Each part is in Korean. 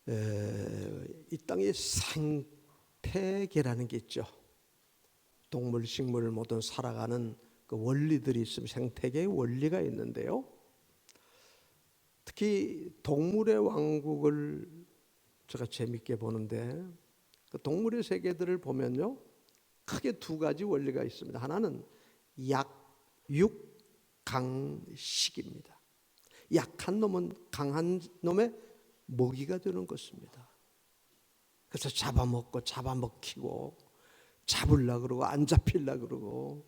이 땅에 생태계라는 게 있죠. 동물, 식물 모든 살아가는 그 원리들이 있으면 생태계의 원리가 있는데요. 특히 동물의 왕국을 제가 재밌게 보는데 그 동물의 세계들을 보면요, 크게 두 가지 원리가 있습니다. 하나는 약육강식입니다. 약한 놈은 강한 놈의 먹이가 되는 것입니다. 그래서 잡아먹고 잡아먹히고 잡으려 그러고 안 잡히려 그러고,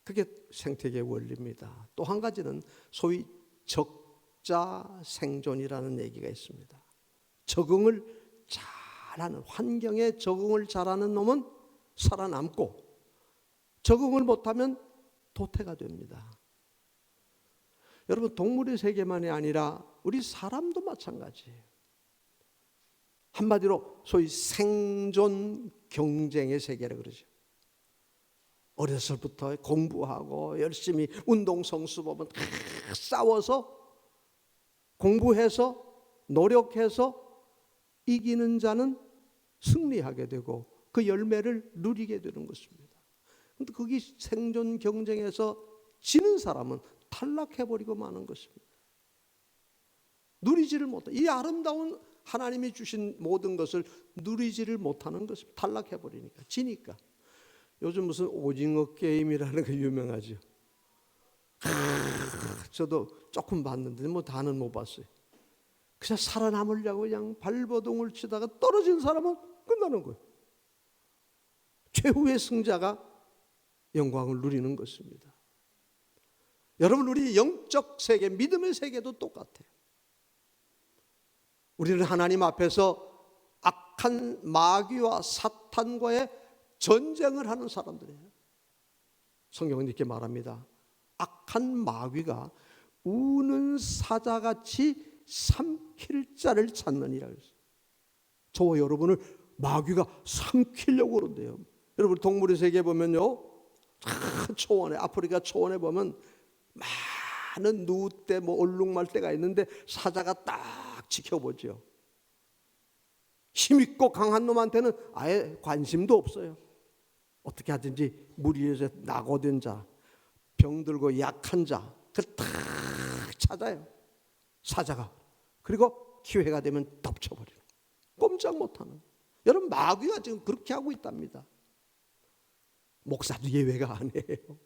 그게 생태계 원리입니다. 또 한 가지는 소위 적자 생존이라는 얘기가 있습니다. 적응을 잘하는, 환경에 적응을 잘하는 놈은 살아남고 적응을 못하면 도태가 됩니다. 여러분, 동물의 세계만이 아니라 우리 사람도 마찬가지예요. 한마디로 소위 생존 경쟁의 세계라 그러죠. 어려서부터 공부하고 열심히 운동성수 보면 다 싸워서 공부해서 노력해서 이기는 자는 승리하게 되고 그 열매를 누리게 되는 것입니다. 그런데 거기 생존 경쟁에서 지는 사람은 탈락해버리고 마는 것입니다. 누리지를 못해. 이 아름다운 하나님이 주신 모든 것을 누리지를 못하는 것입니다. 탈락해버리니까, 지니까. 요즘 무슨 오징어 게임이라는 거 유명하죠. 저도 조금 봤는데 뭐 다는 못 봤어요. 그냥 살아남으려고 그냥 발버둥을 치다가 떨어진 사람은 끝나는 거예요. 최후의 승자가 영광을 누리는 것입니다. 여러분, 우리 영적 세계, 믿음의 세계도 똑같아요. 우리는 하나님 앞에서 악한 마귀와 사탄과의 전쟁을 하는 사람들이에요. 성경은 이렇게 말합니다. 악한 마귀가 우는 사자같이 삼킬 자를 찾느니라 그랬어요. 저와 여러분을 마귀가 삼키려고 그런대요. 여러분, 동물의 세계에 보면요, 초원에, 아프리카 초원에 보면 많은 누때 뭐 얼룩말대가 있는데 사자가 딱 지켜보죠. 힘있고 강한 놈한테는 아예 관심도 없어요. 어떻게 하든지 무리해서 낙오된 자, 병들고 약한 자, 그걸 다 찾아요, 사자가. 그리고 기회가 되면 덮쳐버리는, 꼼짝 못하는. 여러분, 마귀가 지금 그렇게 하고 있답니다. 목사도 예외가 아니에요.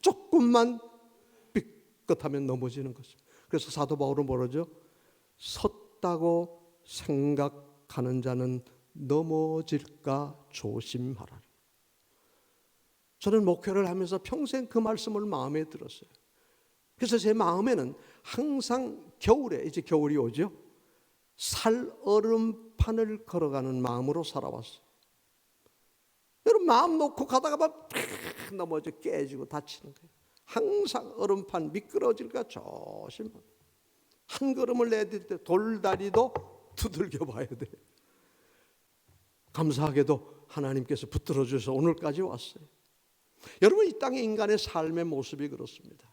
조금만 삐끗하면 넘어지는 것입니다. 그래서 사도 바울은 뭐라죠? 섰다고 생각하는 자는 넘어질까 조심하라. 저는 목회를 하면서 평생 그 말씀을 마음에 들었어요. 그래서 제 마음에는 항상 겨울에, 이제 겨울이 오죠, 살얼음판을 걸어가는 마음으로 살아왔어요. 여러분, 마음 놓고 가다가 막 넘어져 깨지고 다치는 거예요. 항상 얼음판 미끄러질까 조심하고, 한 걸음을 내딜 때 돌다리도 두들겨 봐야 돼요. 감사하게도 하나님께서 붙들어 주셔서 오늘까지 왔어요. 여러분, 이 땅의 인간의 삶의 모습이 그렇습니다.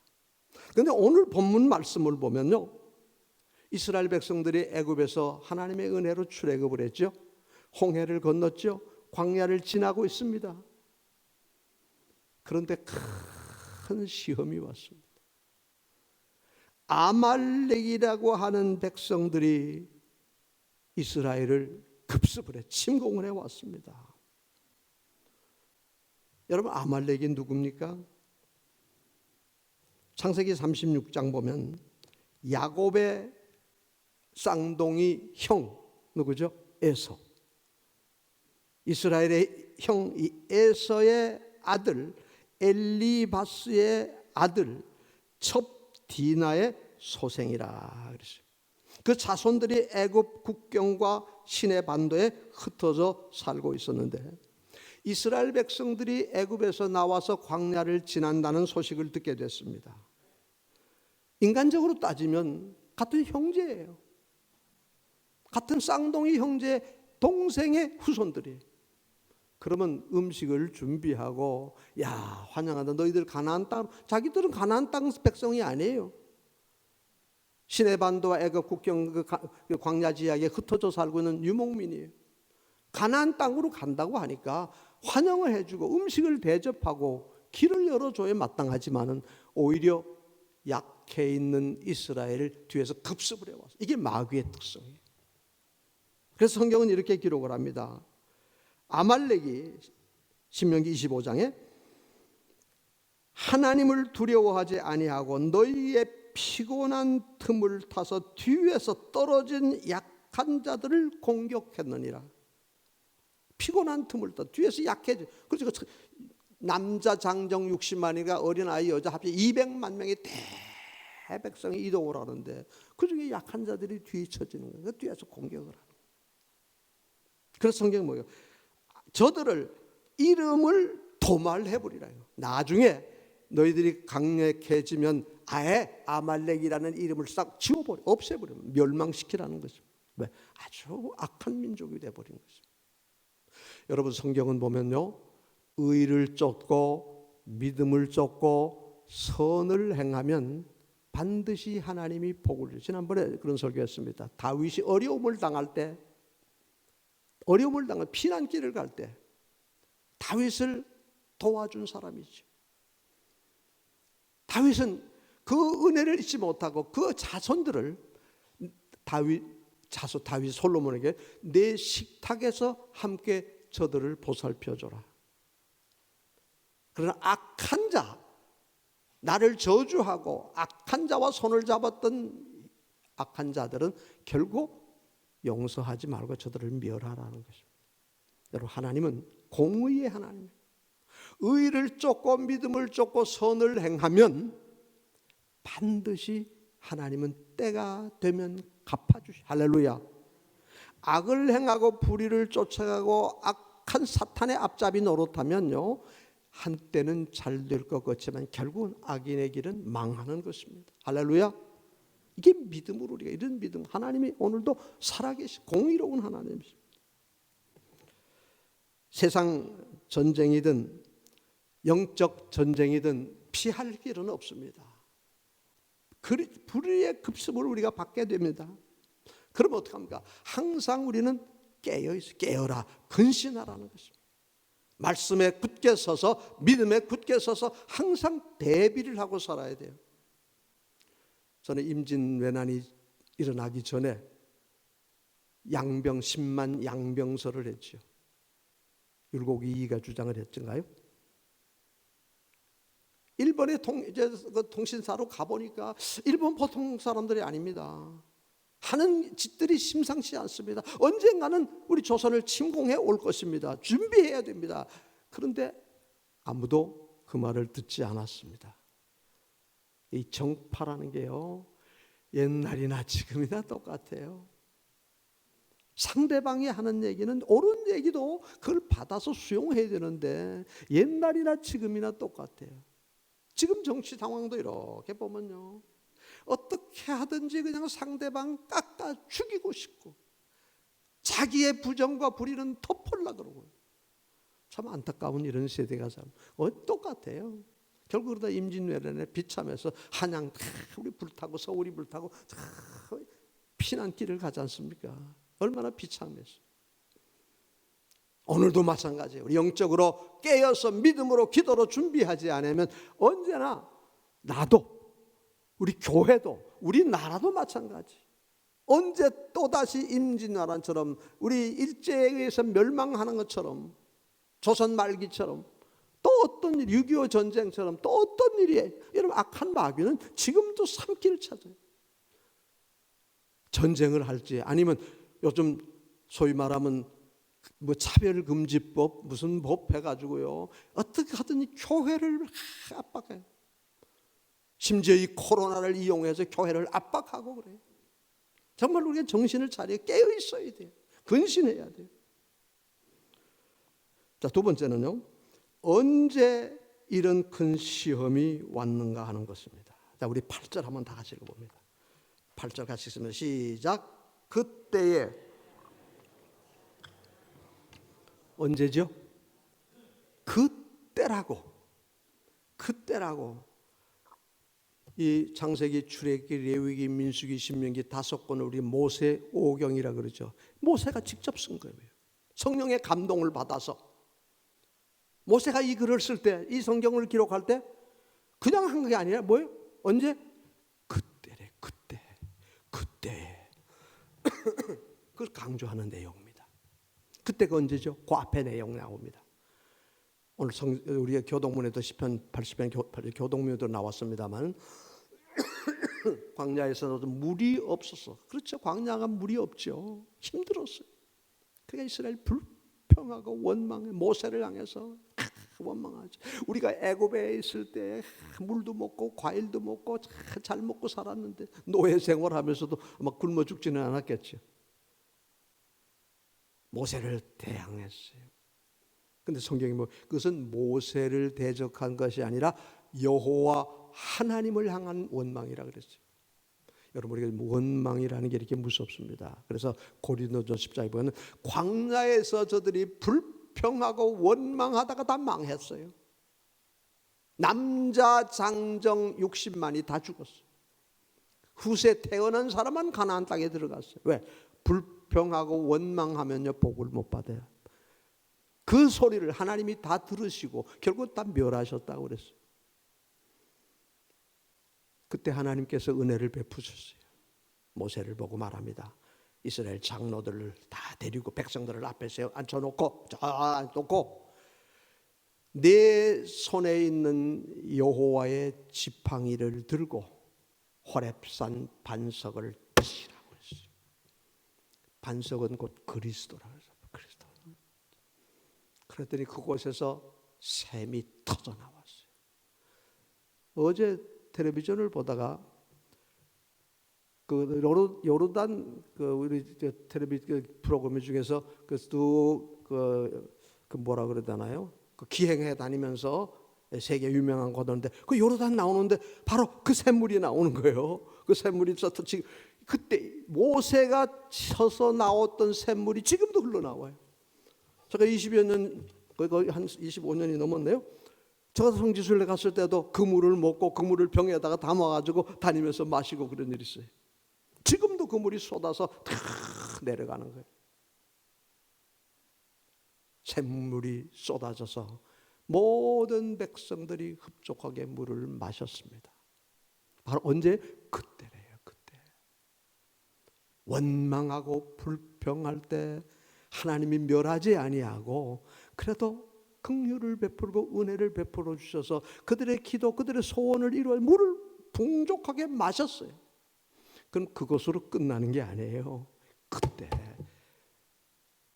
그런데 오늘 본문 말씀을 보면요, 이스라엘 백성들이 애굽에서 하나님의 은혜로 출애굽을 했죠. 홍해를 건넜죠. 광야를 지나고 있습니다. 그런데 큰 시험이 왔습니다. 아말렉이라고 하는 백성들이 이스라엘을 급습을 해 침공을 해왔습니다. 여러분, 아말렉이 누굽니까? 창세기 36장 보면 야곱의 쌍둥이 형 누구죠? 에서. 이스라엘의 형 이 에서의 아들 엘리바스의 아들 첩디나의 소생이라 그랬어요. 그 자손들이 애굽 국경과 시내 반도에 흩어져 살고 있었는데, 이스라엘 백성들이 애굽에서 나와서 광야를 지난다는 소식을 듣게 됐습니다. 인간적으로 따지면 같은 형제예요. 같은 쌍둥이 형제 동생의 후손들이에요. 그러면 음식을 준비하고, 야, 환영한다, 너희들 가나안 땅. 자기들은 가나안 땅 백성이 아니에요. 시내반도와 애굽 국경 그 광야 지역에 흩어져 살고 있는 유목민이에요. 가나안 땅으로 간다고 하니까 환영을 해주고 음식을 대접하고 길을 열어줘야 마땅하지만은 오히려 약해 있는 이스라엘을 뒤에서 급습을 해왔어요. 이게 마귀의 특성이에요. 그래서 성경은 이렇게 기록을 합니다. 아말렉이 신명기 25장에 하나님을 두려워하지 아니하고 너희의 피곤한 틈을 타서 뒤에서 떨어진 약한 자들을 공격했느니라. 피곤한 틈을 타 뒤에서 약해져. 그래서 남자 장정 60만이가 어린아이 여자 합쳐 200만 명의 대백성이 이동을 하는데 그중에 약한 자들이 뒤쳐지는 거예요. 그 뒤에서 공격을 하는 거예요. 그래서 성경은 뭐예요? 저들을 이름을 도말해버리라. 나중에 너희들이 강력해지면 아예 아말렉이라는 이름을 싹 지워버려, 없애버려, 멸망시키라는 것입니다. 왜? 아주 악한 민족이 돼버린 것입니다. 여러분 성경은 보면요, 의를 쫓고 믿음을 쫓고 선을 행하면 반드시 하나님이 복을 주세요. 지난번에 그런 설교했습니다. 다윗이 어려움을 당할 때, 피난길을 갈 때 다윗을 도와준 사람이죠. 다윗은 그 은혜를 잊지 못하고 그 자손들을 다윗 솔로몬에게 내 식탁에서 함께 저들을 보살펴줘라. 그러나 악한 자, 나를 저주하고 악한 자와 손을 잡았던 악한 자들은 결국 용서하지 말고 저들을 멸하라는 것입니다. 여러분 하나님은 공의의 하나님이에요. 의를 쫓고 믿음을 쫓고 선을 행하면 반드시 하나님은 때가 되면 갚아주시. 할렐루야. 악을 행하고 불의를 쫓아가고 악한 사탄의 앞잡이 노릇하면요, 한때는 잘 될 것 같지만 결국은 악인의 길은 망하는 것입니다. 할렐루야. 이게 믿음으로 우리가 이런 믿음, 하나님이 오늘도 살아계신 공의로운 하나님이십니다. 세상 전쟁이든 영적 전쟁이든 피할 길은 없습니다. 불의의 급습을 우리가 받게 됩니다. 그러면 어떡합니까? 항상 우리는 깨어있어. 깨어라, 근신하라는 것입니다. 말씀에 굳게 서서, 믿음에 굳게 서서 항상 대비를 하고 살아야 돼요. 저는 임진왜란이 일어나기 전에 양병 10만 양병설을 했죠. 율곡이 이가 주장을 했던가요? 일본의 통신사로 가보니까 일본 보통 사람들이 아닙니다. 하는 짓들이 심상치 않습니다. 언젠가는 우리 조선을 침공해 올 것입니다. 준비해야 됩니다. 그런데 아무도 그 말을 듣지 않았습니다. 이 정파라는 게요, 옛날이나 지금이나 똑같아요. 상대방이 하는 얘기는 옳은 얘기도 그걸 받아서 수용해야 되는데 옛날이나 지금이나 똑같아요. 지금 정치 상황도 이렇게 보면요, 어떻게 하든지 그냥 상대방 깎아 죽이고 싶고 자기의 부정과 불의는 덮으려고 그러고, 참 안타까운 이런 세대가 참 똑같아요. 결국 그러다 임진왜란에 비참해서 한양 다 우리 불타고 서울이 불타고 다 피난길을 가지 않습니까? 얼마나 비참했어요. 오늘도 마찬가지예요. 우리 영적으로 깨어서 믿음으로 기도로 준비하지 않으면 언제나 나도, 우리 교회도, 우리 나라도 마찬가지. 언제 또다시 임진왜란처럼 우리 일제에 의해서 멸망하는 것처럼, 조선 말기처럼, 또 어떤 일, 6.25 전쟁처럼 또 어떤 일이에요. 여러분 악한 마귀는 지금도 삼키를 찾아요. 전쟁을 할지, 아니면 요즘 소위 말하면 뭐 차별금지법 무슨 법 해가지고요, 어떻게 하든 교회를 압박해요. 심지어 이 코로나를 이용해서 교회를 압박하고 그래요. 정말 우리가 정신을 차려 깨어 있어야 돼요. 근신해야 돼요. 자, 두 번째는요, 언제 이런 큰 시험이 왔는가 하는 것입니다. 자, 우리 8절 한번 다 같이 읽어봅니다. 8절 같이 읽습니다. 시작. 그때에, 언제죠? 그때라고 이 창세기, 출애굽기, 레위기, 민수기, 신명기 5권을 우리 모세 오경이라 그러죠. 모세가 직접 쓴 거예요. 성령의 감동을 받아서 모세가 이 글을 쓸 때, 이 성경을 기록할 때 그냥 한 게 아니라 뭐예요? 언제? 그때래, 그때 그걸 강조하는 내용입니다. 그때가 언제죠? 그 앞에 내용 나옵니다. 오늘 우리가 교동문에도 시편 80편 교동문에도 나왔습니다만 광야에서도 물이 없었어. 그렇죠. 광야가 물이 없죠. 힘들었어요. 그러니까 이스라엘 불평하고 원망해. 모세를 향해서 원망하죠. 우리가 애굽에 있을 때 물도 먹고 과일도 먹고 잘 먹고 살았는데 노예 생활하면서도 막 굶어 죽지는 않았겠죠. 모세를 대항했어요. 근데 성경이 그것은 모세를 대적한 것이 아니라 여호와 하나님을 향한 원망이라 그랬어요. 여러분, 우리가 원망이라는 게 이렇게 무섭습니다. 그래서 고린도전서 10장에 보면 광야에서 저들이 불평하고 원망하다가 다 망했어요. 남자 장정 60만이 다 죽었어요. 후세 태어난 사람만 가나안 땅에 들어갔어요. 왜? 불평하고 원망하면요 복을 못 받아요. 그 소리를 하나님이 다 들으시고 결국 다 멸하셨다고 그랬어요. 그때 하나님께서 은혜를 베푸셨어요. 모세를 보고 말합니다. 이스라엘 장로들을 다 데리고 백성들을 앞에 세워 앉혀놓고 내 손에 있는 여호와의 지팡이를 들고 호렙산 반석을 치라고 했어요. 반석은 곧 그리스도라고 했어요. 그랬더니 그곳에서 샘이 터져 나왔어요. 어제 텔레비전을 보다가 그 요르단 우리 텔레비전 프로그램 중에서 그 뭐라 그러잖아요. 그 기행해 다니면서 세계 유명한 곳인데 그 요르단 나오는데 바로 그 샘물이 나오는 거예요. 그 샘물이 지금 그때 모세가 쳐서 나왔던 샘물이 지금도 흘러나와요. 제가 20여 년, 거의 한 25년이 넘었네요. 제가 성지순례 갔을 때도 그 물을 먹고 그 물을 병에다가 담아가지고 다니면서 마시고 그런 일이 있어요. 지금도 그 물이 쏟아서 탁 내려가는 거예요. 샘물이 쏟아져서 모든 백성들이 흡족하게 물을 마셨습니다. 바로 언제? 그때래요. 그때 원망하고 불평할 때 하나님이 멸하지 아니하고 그래도 긍휼을 베풀고 은혜를 베풀어 주셔서 그들의 기도, 그들의 소원을 이루어 물을 풍족하게 마셨어요. 그럼 그것으로 끝나는 게 아니에요. 그때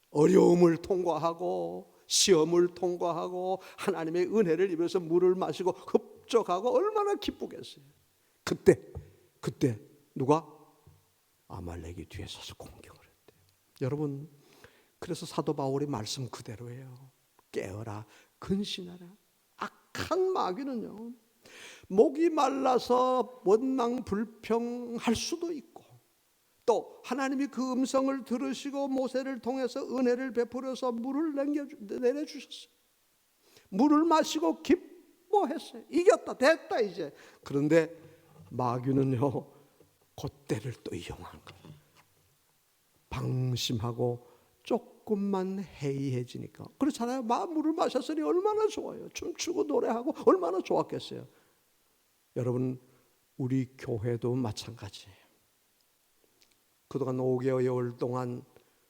어려움을 통과하고 시험을 통과하고 하나님의 은혜를 입어서 물을 마시고 흡족하고 얼마나 기쁘겠어요. 그때 누가? 아말렉이 뒤에 서서 공격을 했대요. 여러분, 그래서 사도 바울의 말씀 그대로예요. 깨어라, 근신하라. 악한 마귀는요, 목이 말라서 원망 불평할 수도 있고 또 하나님이 그 음성을 들으시고 모세를 통해서 은혜를 베풀어서 물을 내려주셨어요. 물을 마시고 기뻐했어요. 이겼다, 됐다 이제. 그런데 마귀는요, 그때를 또 이용한 거예요. 방심하고 조금만 해이해지니까. 그렇잖아요. 물을 마셨으니 얼마나 좋아요. 춤추고 노래하고 얼마나 좋았겠어요. 여러분, 우리 교회도 마찬가지예요. 그동안 5개월 동안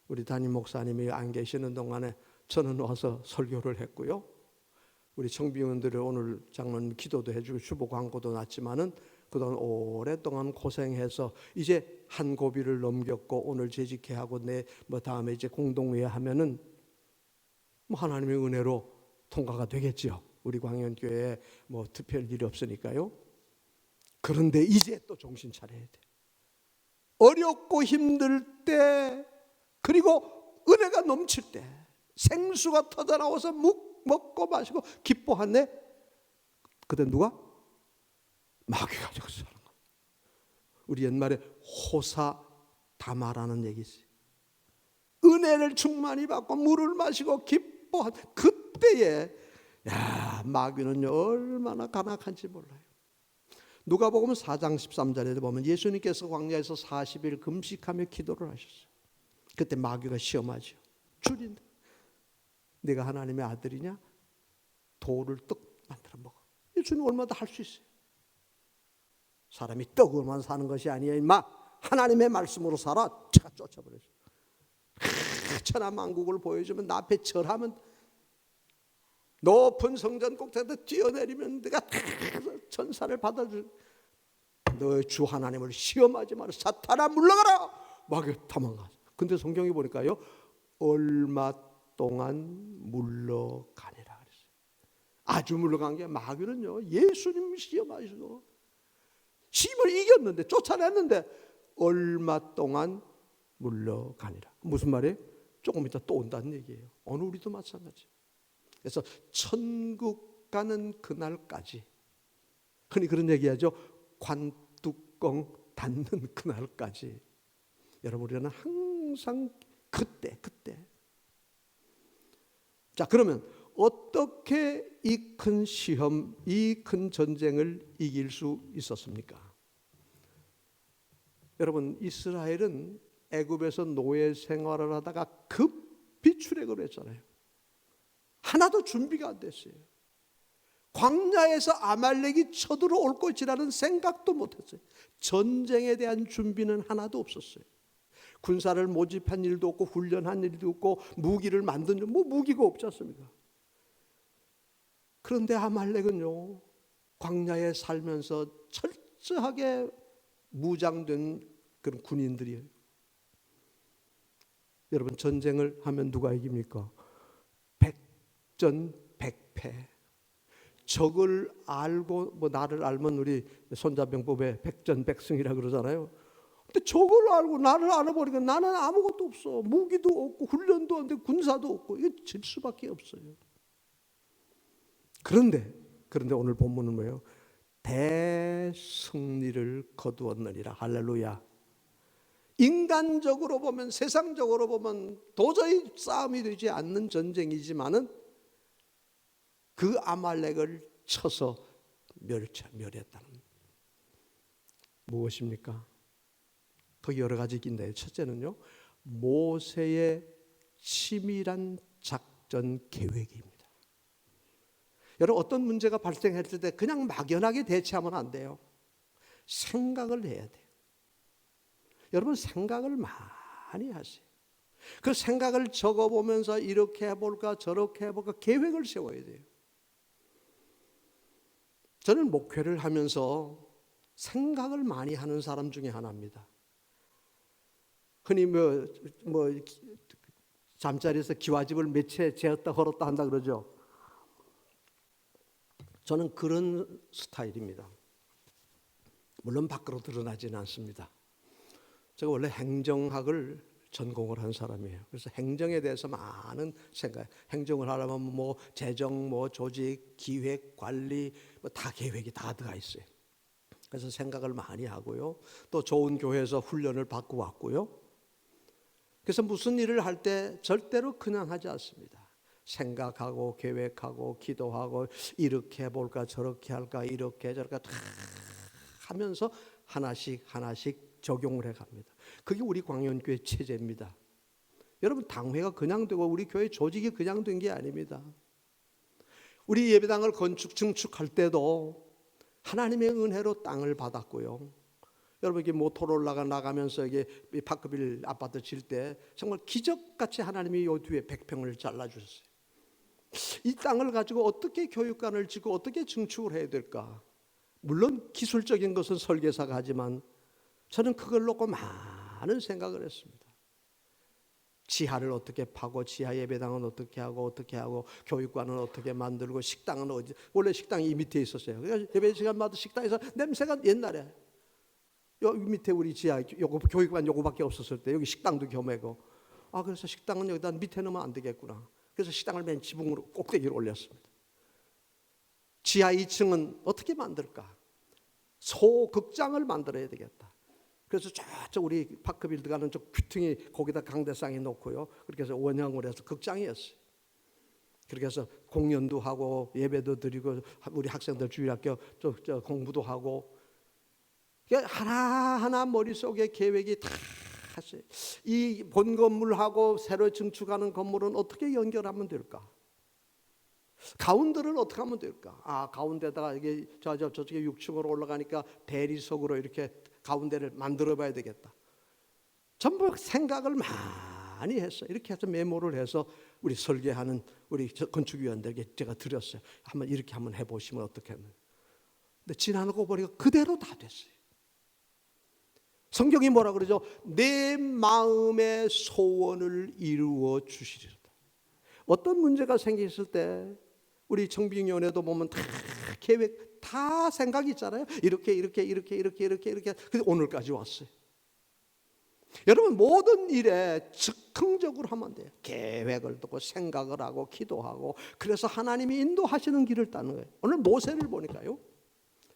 우리 담임 목사님이 안 계시는 동안에 저는 와서 설교를 했고요. 우리 청비원들이 오늘 장로님 기도도 해주고 주보 광고도 났지만은 그동안 오랫동안 고생해서 이제 한 고비를 넘겼고 오늘 재직해 하고 다음에 이제 공동회 하면은 하나님의 은혜로 통과가 되겠죠. 우리 광연교회에 특별 일이 없으니까요. 그런데 이제 또 정신 차려야 돼. 어렵고 힘들 때, 그리고 은혜가 넘칠 때, 생수가 터져 나와서 먹고 마시고 기뻐하네. 그때 누가? 마귀가 가지고 사는 거예요. 우리 옛말에 호사다마라는 얘기 있어요. 은혜를 충만히 받고 물을 마시고 기뻐한 그때에 마귀는 얼마나 간악한지 몰라요. 누가복음 4장 13절에 보면 예수님께서 광야에서 40일 금식하며 기도를 하셨어요. 그때 마귀가 시험하죠. 주님, 네가 하나님의 아들이냐? 돌을 떡 만들어 먹어. 예수님 얼마나 할 수 있어요. 사람이 떡으로만 사는 것이 아니야 임마. 하나님의 말씀으로 살아. 제가 쫓아버렸어요. 천하만국을 보여주면 나 앞에 절하면 높은 성전 꼭대기에 뛰어내리면 내가 천사를 받아줄. 너의 주 하나님을 시험하지 마라. 사탄아 물러가라. 막 도망가. 근데 성경에 보니까요, 얼마 동안 물러가니라 그랬어요. 아주 물러간 게, 마귀는요 예수님 시험하시고 힘을 이겼는데, 쫓아냈는데 얼마 동안 물러가니라. 무슨 말이에요? 조금 이따 또 온다는 얘기예요. 오늘 우리도 마찬가지. 그래서 천국 가는 그날까지, 흔히 그런 얘기하죠. 관뚜껑 닫는 그날까지. 여러분, 우리는 항상 그때. 자, 그러면 어떻게 이 큰 시험, 이 큰 전쟁을 이길 수 있었습니까? 여러분, 이스라엘은 애굽에서 노예 생활을 하다가 급히 출애굽을 했잖아요. 하나도 준비가 안 됐어요. 광야에서 아말렉이 쳐들어올 것이라는 생각도 못했어요. 전쟁에 대한 준비는 하나도 없었어요. 군사를 모집한 일도 없고 훈련한 일도 없고 무기를 만든 일, 무기가 없지 않습니까? 그런데 아말렉은요, 광야에 살면서 철저하게 무장된 그런 군인들이에요. 여러분, 전쟁을 하면 누가 이깁니까? 백전백패. 적을 알고 나를 알면 우리 손자병법에 백전백승이라 그러잖아요. 근데 적을 알고 나를 알아보니까 나는 아무것도 없어. 무기도 없고 훈련도 안 되고 군사도 없고, 이거 질 수밖에 없어요. 그런데 오늘 본문은 뭐예요? 대승리를 거두었느니라. 할렐루야. 인간적으로 보면, 세상적으로 보면 도저히 싸움이 되지 않는 전쟁이지만은 그 아말렉을 쳐서 멸했다는, 무엇입니까? 그 여러 가지 있는데, 첫째는요, 모세의 치밀한 작전 계획입니다. 여러분, 어떤 문제가 발생했을 때 그냥 막연하게 대처하면 안 돼요. 생각을 해야 돼요. 여러분, 생각을 많이 하세요. 그 생각을 적어보면서 이렇게 해볼까 저렇게 해볼까 계획을 세워야 돼요. 저는 목회를 하면서 생각을 많이 하는 사람 중에 하나입니다. 흔히 잠자리에서 기와집을 몇 채 재었다 걸었다 한다 그러죠. 저는 그런 스타일입니다. 물론 밖으로 드러나지는 않습니다. 제가 원래 행정학을 전공을 한 사람이에요. 그래서 행정에 대해서 많은 생각, 행정을 하려면 재정, 조직, 기획, 관리, 다 계획이 다 들어가 있어요. 그래서 생각을 많이 하고요. 또 좋은 교회에서 훈련을 받고 왔고요. 그래서 무슨 일을 할 때 절대로 그냥 하지 않습니다. 생각하고 계획하고 기도하고 이렇게 해볼까 저렇게 할까 이렇게 저렇게 다 하면서 하나씩 적용을 해갑니다. 그게 우리 광연교회 체제입니다. 여러분, 당회가 그냥 되고 우리 교회 조직이 그냥 된 게 아닙니다. 우리 예배당을 증축할 때도 하나님의 은혜로 땅을 받았고요. 여러분, 이게 모토로라가 나가면서 이게 파크빌 아파트 질 때 정말 기적같이 하나님이 요 뒤에 100평을 잘라주셨어요. 이 땅을 가지고 어떻게 교육관을 짓고 어떻게 증축을 해야 될까? 물론 기술적인 것은 설계사가 하지만 저는 그걸 놓고 많은 생각을 했습니다. 지하를 어떻게 파고, 지하 예배당은 어떻게 하고 교육관은 어떻게 만들고, 식당은 어디, 원래 식당이 이 밑에 있었어요. 그래서 예배 시간마다 식당에서 냄새가, 옛날에 여기 밑에 우리 지하 요거 교육관 요거밖에 없었을 때 여기 식당도 겸하고, 그래서 식당은 여기다 밑에 넣으면 안 되겠구나. 그래서 식당을 맨 지붕으로 꼭대기로 올렸습니다. 지하 2층은 어떻게 만들까? 소극장을 만들어야 되겠다. 그래서 저쪽 우리 파크빌드 가는 저 귀퉁이 거기다 강대상에 놓고요. 그렇게 해서 원형으로 해서 극장이었어요. 그렇게 해서 공연도 하고 예배도 드리고 우리 학생들 주일학교 저 공부도 하고, 하나하나 머릿속에 계획이 다 하세요. 이 본 건물하고 새로 증축하는 건물은 어떻게 연결하면 될까? 가운데를 어떻게 하면 될까? 가운데다가 이게 저쪽에 6층으로 올라가니까 대리석으로 이렇게 가운데를 만들어 봐야 되겠다. 전부 생각을 많이 했어요. 이렇게 해서 메모를 해서 우리 설계하는 우리 건축위원들에게 제가 드렸어요. 이렇게 한번 해보시면 어떻겠나요? 근데 지나고 보니까 그대로 다 됐어요. 성경이 뭐라 그러죠? 내 마음의 소원을 이루어 주시리로다. 어떤 문제가 생겼을 때 우리 청빙위원회도 보면 다 계획, 다 생각이 있잖아요. 이렇게 그래서 오늘까지 왔어요. 여러분 모든 일에 즉흥적으로 하면 돼요. 계획을 두고 생각을 하고 기도하고, 그래서 하나님이 인도하시는 길을 따는 거예요. 오늘 모세를 보니까요.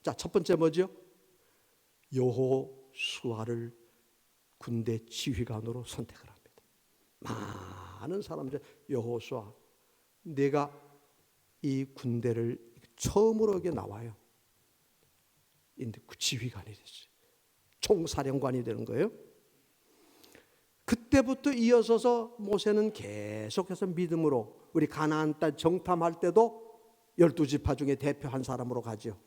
자, 첫 번째 뭐죠? 여호수아를 군대 지휘관으로 선택을 합니다. 많은 사람들 여호수아, 내가 이 군대를 처음으로 여기 나와요. 근데 그 지휘관이 됐어요. 총사령관이 되는 거예요. 그때부터 이어서서 모세는 계속해서 믿음으로 우리 가나안 땅 정탐할 때도 12지파 중에 대표 한 사람으로 가죠.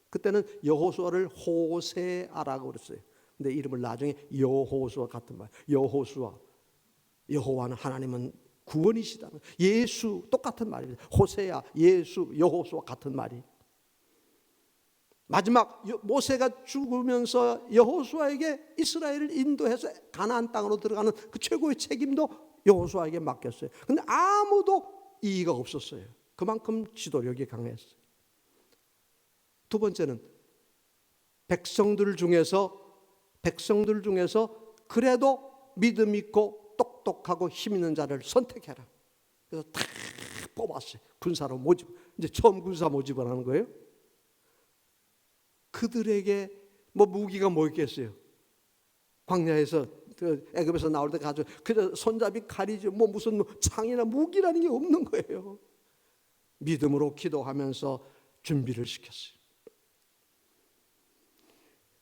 그때는 여호수아를 호세아라고 그랬어요. 근데 이름을 나중에 여호수아 같은 말, 여호수아, 여호와는 하나님은 구원이시다는, 예수 똑같은 말입니다. 호세아, 예수, 여호수아 같은 말이. 마지막 모세가 죽으면서 여호수아에게 이스라엘을 인도해서 가나안 땅으로 들어가는 그 최고의 책임도 여호수아에게 맡겼어요. 근데 아무도 이의가 없었어요. 그만큼 지도력이 강했어요. 두 번째는 백성들 중에서 그래도 믿음 있고 똑똑하고 힘 있는 자를 선택해라. 그래서 다 뽑았어요. 군사로 모집. 이제 처음 군사 모집을 하는 거예요. 그들에게 무기가 뭐 있겠어요? 광야에서 애굽에서 나올 때 가지고 그저 손잡이 칼이지 무슨 창이나 무기라는 게 없는 거예요. 믿음으로 기도하면서 준비를 시켰어요.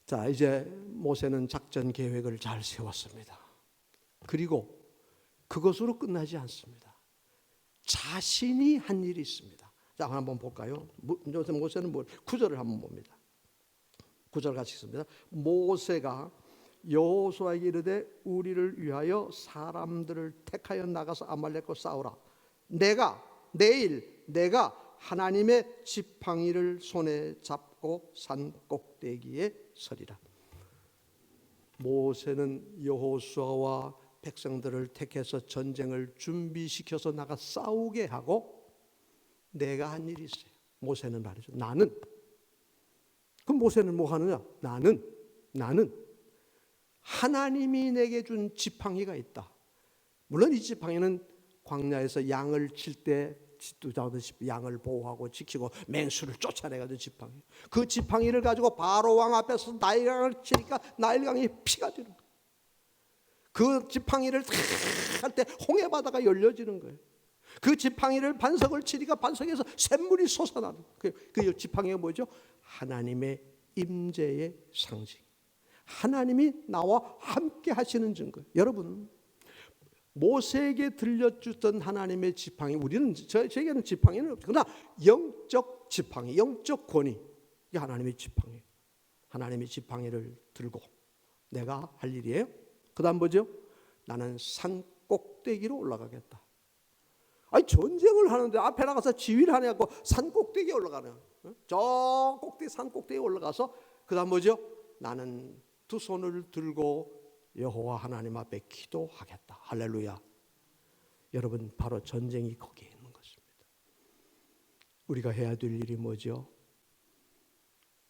자, 이제 모세는 작전 계획을 잘 세웠습니다. 그리고 그것으로 끝나지 않습니다. 자신이 한 일이 있습니다. 자, 한번 볼까요? 모세는 9절을 한번 봅니다. 9절 같이 읽습니다. 모세가 여호수아에게 이르되 우리를 위하여 사람들을 택하여 나가서 아말렉과 싸우라. 내가 하나님의 지팡이를 손에 잡고 산 꼭대기에 서리라. 모세는 여호수아와 백성들을 택해서 전쟁을 준비시켜서 나가 싸우게 하고, 내가 한 일이 있어요. 모세는 말이죠. 나는. 그럼 모세는 뭐 하느냐? 나는 하나님이 내게 준 지팡이가 있다. 물론 이 지팡이는 광야에서 양을 칠 때 지도자듯이 양을 보호하고 지키고 맹수를 쫓아내가지고 지팡이. 그 지팡이를 가지고 바로 왕 앞에서 나일강을 치니까 나일강이 피가 되는 거예요. 그 지팡이를 할 때 홍해 바다가 열려지는 거예요. 그 지팡이를 반석을 치니까 반석에서 샘물이 솟아나는 거예요. 그 지팡이가 뭐죠? 하나님의 임재의 상징. 하나님이 나와 함께 하시는 증거. 여러분, 모세에게 들려주던 하나님의 지팡이, 우리는 저에게는 지팡이는 없죠. 그러나 영적 지팡이, 영적 권위, 이게 하나님의 지팡이. 하나님의 지팡이를 들고 내가 할 일이에요. 그다음 뭐죠? 나는 산 꼭대기로 올라가겠다. 아니, 전쟁을 하는데 앞에 나가서 지휘를 하냐고 산 꼭대기에 올라가는. 저 꼭대기, 산 꼭대기에 올라가서 그다음 뭐죠? 나는 두 손을 들고 여호와 하나님 앞에 기도하겠다. 할렐루야. 여러분, 바로 전쟁이 거기에 있는 것입니다. 우리가 해야 될 일이 뭐죠?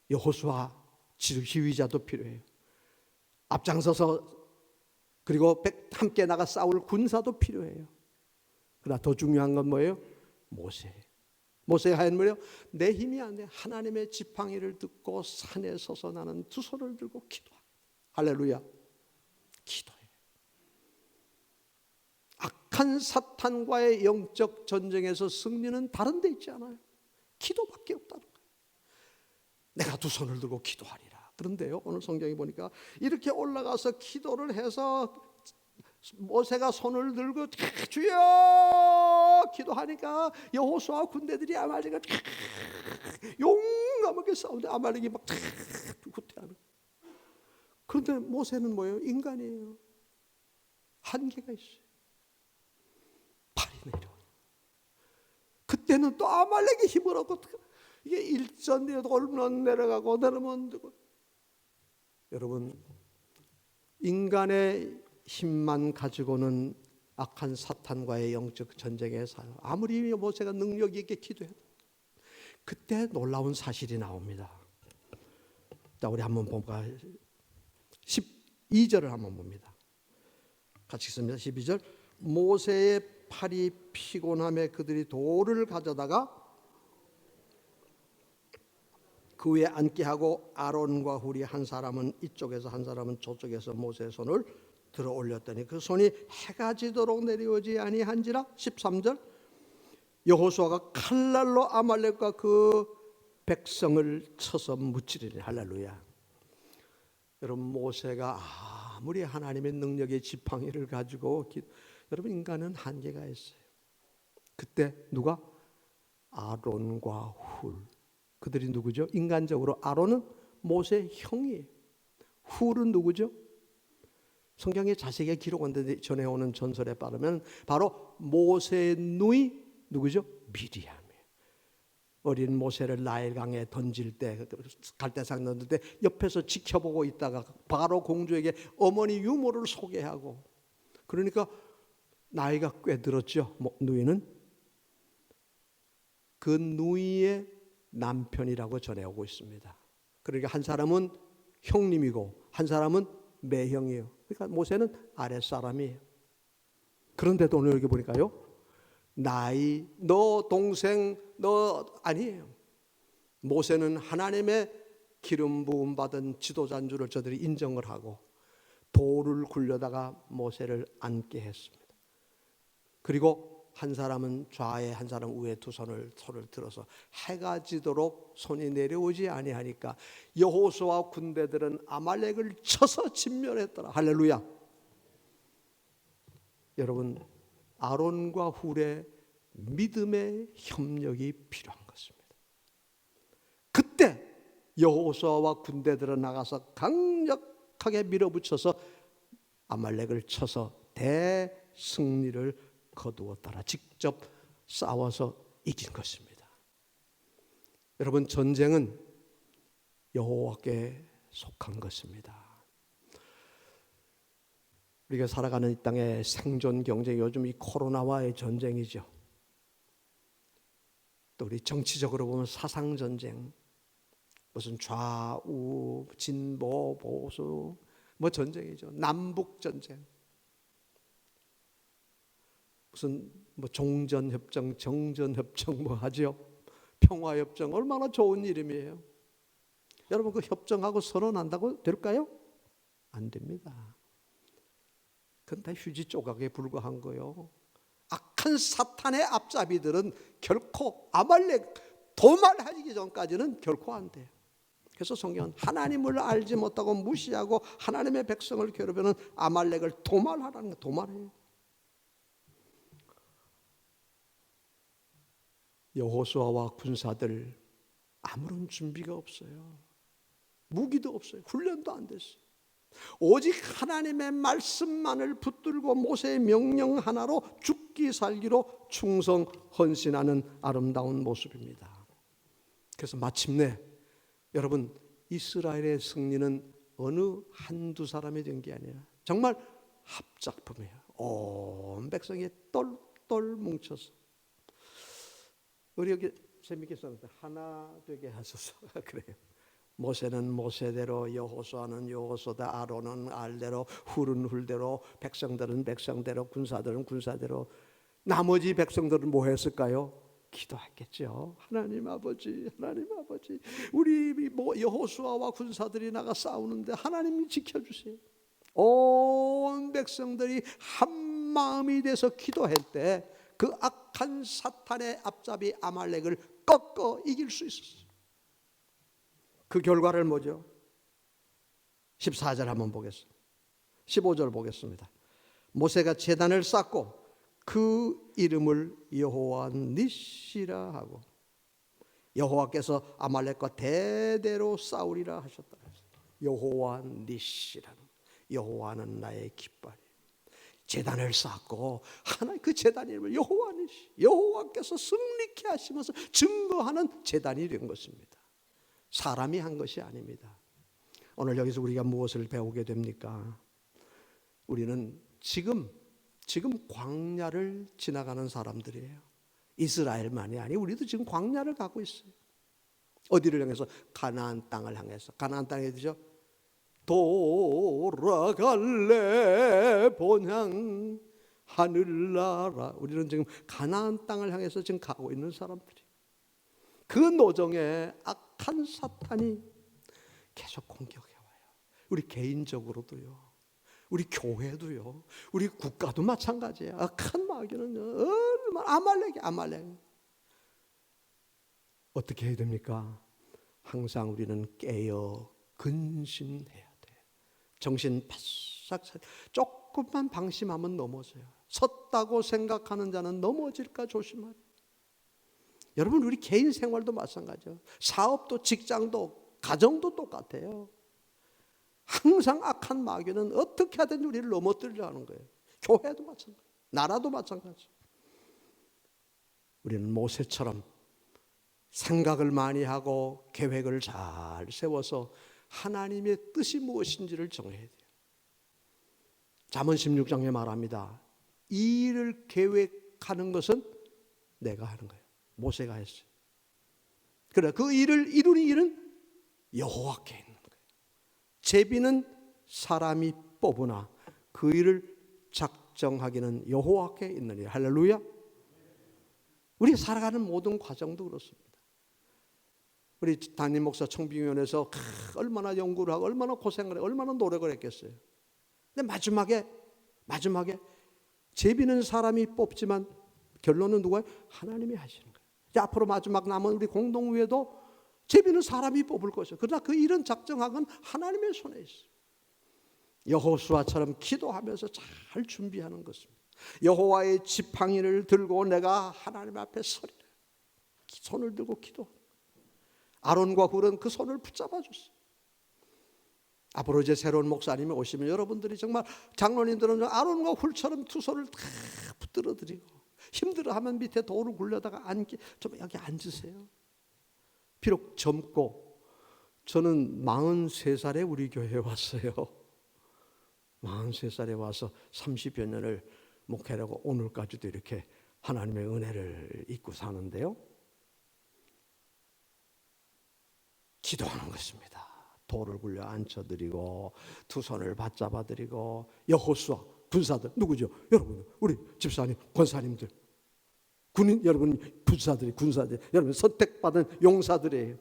여호수아 지휘자도 필요해요. 앞장서서 그리고 함께 나가 싸울 군사도 필요해요. 그러나 더 중요한 건 뭐예요? 모세가 한 뭐예요? 내 힘이 안 돼. 하나님의 지팡이를 듣고 산에 서서 나는 두 손을 들고 기도하겠다. 할렐루야. 기도해. 악한 사탄과의 영적 전쟁에서 승리는 다른 데 있지 않아요. 기도밖에 없다는 거예요. 내가 두 손을 들고 기도하리라. 그런데요, 오늘 성경에 보니까 이렇게 올라가서 기도를 해서 모세가 손을 들고 주여 기도하니까 여호수아 군대들이 아말렉을 용감하게 싸우는데 아말렉이 막 후퇴하는. 그런데 모세는 뭐예요? 인간이에요. 한계가 있어요. 팔이 내려. 그때는 또 아말렉이 힘을 얻고 이게 일전에도 올면 내려가고 내려면 되고. 여러분, 인간의 힘만 가지고는 악한 사탄과의 영적 전쟁에 사요. 아무리 모세가 능력 있게 기도해도 그때 놀라운 사실이 나옵니다. 자, 우리 한번 볼까? 12절을 한번 봅니다. 같이 읽습니다. 12절. 모세의 팔이 피곤함에 그들이 돌을 가져다가 그 위에 앉게 하고 아론과 훌이 한 사람은 이쪽에서 한 사람은 저쪽에서 모세의 손을 들어 올렸더니 그 손이 해가 지도록 내려오지 아니한지라. 13절. 여호수아가 칼날로 아말렉과 그 백성을 쳐서 무찌르니. 할렐루야. 여러분, 모세가 아무리 하나님의 능력의 지팡이를 가지고 여러분, 인간은 한계가 있어요. 그때 누가? 아론과 훌. 그들이 누구죠? 인간적으로 아론은 모세의 형이에요. 훌은 누구죠? 성경에 자세하게 기록한데 전해오는 전설에 따르면 바로 모세의 누이 누구죠? 미리암이에요. 어린 모세를 나일강에 던질 때, 갈대상 던질 때 옆에서 지켜보고 있다가 바로 공주에게 어머니 유모를 소개하고, 그러니까 나이가 꽤 들었죠. 누이는 그 누이의 남편이라고 전해오고 있습니다. 그러니까 한 사람은 형님이고 한 사람은 매형이에요. 그러니까 모세는 아랫사람이에요. 그런데도 오늘 여기 보니까요, 나이, 너 동생, 너 아니에요. 모세는 하나님의 기름 부음 받은 지도자인 줄을 저들이 인정을 하고 돌을 굴려다가 모세를 앉게 했습니다. 그리고 한 사람은 좌에 한 사람은 우에 두 손을 들어서 해가 지도록 손이 내려오지 아니하니까 여호수아 군대들은 아말렉을 쳐서 진멸했더라. 할렐루야. 여러분, 아론과 훌의 믿음의 협력이 필요한 것입니다. 그때 여호수아와 군대들은 나가서 강력하게 밀어붙여서 아말렉을 쳐서 대승리를 거두었더라. 직접 싸워서 이긴 것입니다. 여러분, 전쟁은 여호와께 속한 것입니다. 우리가 살아가는 이 땅의 생존 경쟁, 요즘 이 코로나와의 전쟁이죠. 또 우리 정치적으로 보면 사상 전쟁, 무슨 좌우 진보 보수 뭐 전쟁이죠. 남북 전쟁, 무슨 뭐 종전협정, 정전협정 뭐 하죠. 평화협정, 얼마나 좋은 이름이에요. 여러분, 그 협정하고 선언한다고 될까요? 안 됩니다. 그건 다 휴지 조각에 불과한 거예요. 악한 사탄의 앞잡이들은 결코 아말렉 도말하기 전까지는 결코 안 돼요. 그래서 성경은 하나님을 알지 못하고 무시하고 하나님의 백성을 괴롭히는 아말렉을 도말하라는 거, 도말해요. 여호수아와 군사들 아무런 준비가 없어요. 무기도 없어요. 훈련도 안 됐어요. 오직 하나님의 말씀만을 붙들고 모세의 명령 하나로 죽기 살기로 충성 헌신하는 아름다운 모습입니다. 그래서 마침내 여러분, 이스라엘의 승리는 어느 한두 사람이 된 게 아니라 정말 합작품이에요. 온 백성이 똘똘 뭉쳐서, 우리 여기 재밌게 썼는데 하나 되게 하소서. 그래요. 모세는 모세대로, 여호수아는 여호수아대로, 아론은 알대로, 훌은 훌대로, 백성들은 백성대로, 군사들은 군사대로. 나머지 백성들은 뭐 했을까요? 기도했겠죠. 하나님 아버지, 하나님 아버지, 우리 여호수아와 군사들이 나가 싸우는데 하나님이 지켜주세요. 온 백성들이 한 마음이 돼서 기도할 때 그 악한 사탄의 앞잡이 아말렉을 꺾어 이길 수 있었어요. 그 결과를 뭐죠? 14절 한번 보겠습니다. 15절 보겠습니다. 모세가 제단을 쌓고 그 이름을 여호와 니시라 하고 여호와께서 아말렉과 대대로 싸우리라 하셨다. 여호와 니시라는, 여호와는 나의 깃발이. 제단을 쌓고 하나님 그 제단 이름을 여호와 니시, 여호와께서 승리케 하시면서 증거하는 제단이 된 것입니다. 사람이 한 것이 아닙니다. 오늘 여기서 우리가 무엇을 배우게 됩니까? 우리는 지금 광야를 지나가는 사람들이에요. 이스라엘만이 아니 우리도 지금 광야를 가고 있어요. 어디를 향해서? 가나안 땅을 향해서. 가나안 땅에 어디죠? 돌아갈래 본향 하늘나라. 우리는 지금 가나안 땅을 향해서 지금 가고 있는 사람들이. 그 노정에 악한 사탄이 계속 공격해 와요. 우리 개인적으로도요, 우리 교회도요, 우리 국가도 마찬가지예요. 악한 마귀는 얼마나 아말렉. 어떻게 해야 됩니까? 항상 우리는 깨어 근신해야 돼. 정신 바싹. 조금만 방심하면 넘어져요. 섰다고 생각하는 자는 넘어질까 조심하라. 여러분, 우리 개인 생활도 마찬가지예요. 사업도, 직장도, 가정도 똑같아요. 항상 악한 마귀는 어떻게 하든 우리를 넘어뜨리려 하는 거예요. 교회도 마찬가지, 나라도 마찬가지. 우리는 모세처럼 생각을 많이 하고 계획을 잘 세워서 하나님의 뜻이 무엇인지를 정해야 돼요. 잠언 16장에 말합니다. 이 일을 계획하는 것은 내가 하는 거예요. 모세가 했어요. 그래, 그 일을 이루는 일은 여호와께 있는 거예요. 제비는 사람이 뽑으나 그 일을 작정하기는 여호와께 있는 일. 할렐루야. 우리 살아가는 모든 과정도 그렇습니다. 우리 담임 목사 청빙위원회에서 얼마나 연구를 하고 얼마나 고생을 해, 얼마나 노력을 했겠어요. 근데 마지막에 제비는 사람이 뽑지만 결론은 누가요? 하나님이 하시는 거예요. 이제 앞으로 마지막 남은 우리 공동회도 제비는 사람이 뽑을 것이에요. 그러나 그 일은 작정하건 하나님의 손에 있어요. 여호수아처럼 기도하면서 잘 준비하는 것입니다. 여호와의 지팡이를 들고 내가 하나님 앞에 서리라. 손을 들고 기도합니다. 아론과 훌은 그 손을 붙잡아 줬어요. 앞으로 이제 새로운 목사님이 오시면 여러분들이 정말 장로님들은 아론과 훌처럼 두 손을 다 붙들어 드리고 힘들어하면 밑에 돌을 굴려다가 좀 여기 앉으세요. 비록 젊고 저는 43살에 우리 교회에 왔어요. 43살에 와서 30여 년을 목회하고 오늘까지도 이렇게 하나님의 은혜를 잊고 사는데요. 기도하는 것입니다. 돌을 굴려 앉혀드리고 두 손을 받잡아드리고 여호수아 군사들 누구죠? 여러분, 우리 집사님, 권사님들, 군인 여러분, 군사들이 여러분 선택받은 용사들이에요.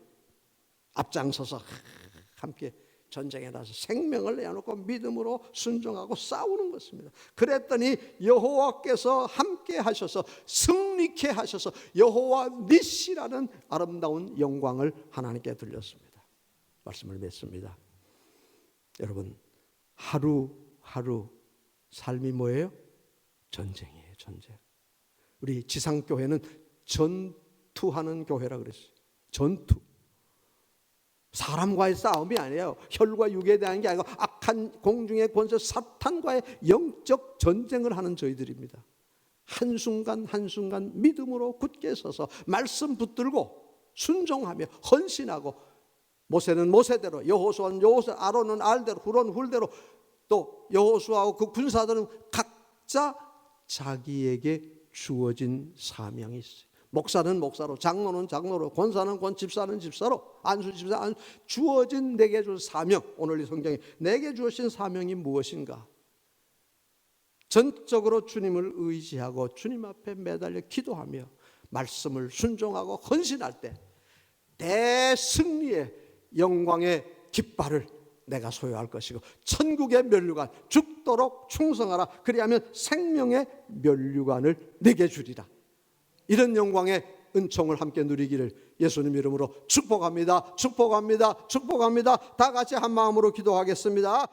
앞장서서 함께 전쟁에 나서 생명을 내어놓고 믿음으로 순종하고 싸우는 것입니다. 그랬더니 여호와께서 함께 하셔서 승리케 하셔서 여호와 니시라는 아름다운 영광을 하나님께 들렸습니다. 말씀을 맺습니다. 여러분, 하루하루 삶이 뭐예요? 전쟁이에요. 전쟁. 우리 지상교회는 전투하는 교회라 그랬어요. 전투. 사람과의 싸움이 아니에요. 혈과 육에 대한 게 아니고 악한 공중의 권세 사탄과의 영적 전쟁을 하는 저희들입니다. 한순간 한순간 믿음으로 굳게 서서 말씀 붙들고 순종하며 헌신하고, 모세는 모세대로, 여호수아는 여호수아, 아론은 알대로, 훌은 훌대로, 또 여호수아하고 그 군사들은 각자 자기에게 주어진 사명이 있어요. 목사는 목사로, 장로는 장로로, 권사는 권, 집사는 집사로, 안수 집사 안수. 주어진 내게 준 사명, 오늘 이 성경에 내게 주어진 사명이 무엇인가? 전적으로 주님을 의지하고 주님 앞에 매달려 기도하며 말씀을 순종하고 헌신할 때 대승리의 영광의 깃발을 내가 소유할 것이고 천국의 면류관, 죽도록 충성하라. 그리하면 생명의 면류관을 내게 주리라. 이런 영광의 은총을 함께 누리기를 예수님 이름으로 축복합니다. 축복합니다. 축복합니다. 다 같이 한 마음으로 기도하겠습니다.